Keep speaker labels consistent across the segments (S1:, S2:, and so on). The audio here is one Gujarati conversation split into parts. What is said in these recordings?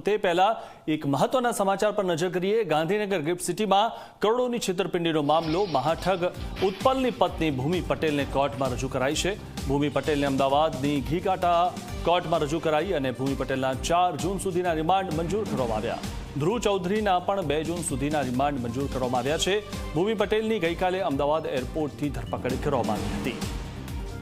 S1: તે પહેલા એક મહત્વના સમાચાર પર નજર કરીએ। ગાંધીનગર ગિફ્ટ સિટીમાં કરોડોની છેતરપિંડીનો મામલો। મહાઠગ ઉત્પલની પત્ની ભૂમિ પટેલને કોર્ટમાં રજૂ કરાઈ છે। ભૂમિ પટેલને અમદાવાદની ઘીઘાટા કોર્ટમાં રજૂ કરાઈ અને ભૂમિ પટેલના 4 જૂન સુધીના રિમાન્ડ મંજૂર કરવામાં આવ્યા। ધ્રુવ ચૌધરીના પણ 2 જૂન સુધીના રિમાન્ડ મંજૂર કરવામાં આવ્યા છે। ભૂમિ પટેલની ગઈકાલે અમદાવાદ એરપોર્ટથી ધરપકડ કરવામાં આવી હતી।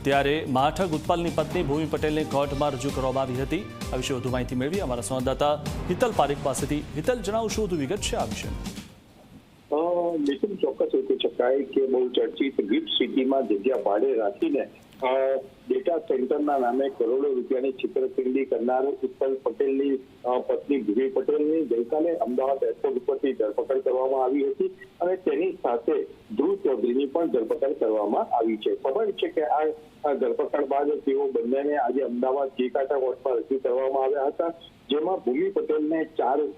S1: ત્યારે મહાઠગ ઉત્પલની પત્ની ભૂમિ પટેલને કોર્ટમાં રજૂ કરવામાં આવી હતી। આ વિશે વધુ માહિતી મેળવી અમારા સંવાદદાતા હિતલ પારેખ પાસેથી। હિતલ, જણાવશો વધુ વિગત છે આ વિશે?
S2: નિતિન, ચોક્કસ એવું કહી શકાય કે બહુ ચર્ચિત ગિફ્ટ સિટીમાં જગ્યા ભાડે રાખીને ડેટા સેન્ટરના નામે કરોડો રૂપિયાની છેતરપિંડી કરનાર ઉત્પલ પટેલની પત્ની ભૂમિ પટેલની ગઈકાલે અમદાવાદ એરપોર્ટ ઉપરથી ધરપકડ કરવામાં આવી હતી અને તેની સાથે ધ્રુવ ચૌધરીની પણ ધરપકડ કરવામાં આવી છે। ખબર છે કે આ ધરપકડ બાદ તેઓ બંનેને આજે અમદાવાદ ઘીઘાટા કોર્ટમાં રજૂ કરવામાં આવ્યા હતા, જેમાં ભૂમિ પટેલને 4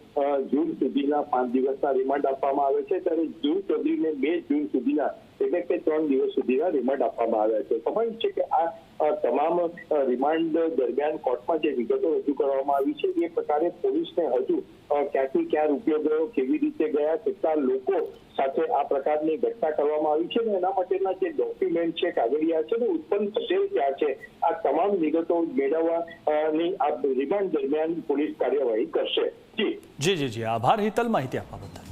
S2: જૂન સુધીના 5 દિવસના રિમાન્ડ આપવામાં આવે છે, ત્યારે ધ્રુવ ચૌધરીને 2 જૂન સુધીના એટલે કે 3 દિવસ સુધીના રિમાન્ડ આપવામાં આવ્યા છે। ખબર છે કે આ તમામ રિમાન્ડ દરમિયાન કોર્ટમાં જે વિગતો રજૂ કરવામાં આવી છે એ પ્રકારે પોલીસને હજુ ક્યાંથી ક્યાં રૂપિયો ગયો, કેવી રીતે ગયા, કેટલા લોકો સાથે આ પ્રકારની ઘટના કરવામાં આવી છે ને એના માટેના જે ડોક્યુમેન્ટ છે, કાગળિયા છે ને ઉત્પલ પટેલ ક્યાં છે, આ તમામ વિગતો મેળવવાની આ રિમાન્ડ દરમિયાન પોલીસ કાર્યવાહી કરશે।
S1: જી, આભાર હિતલ, માહિતી આપવા બદલ।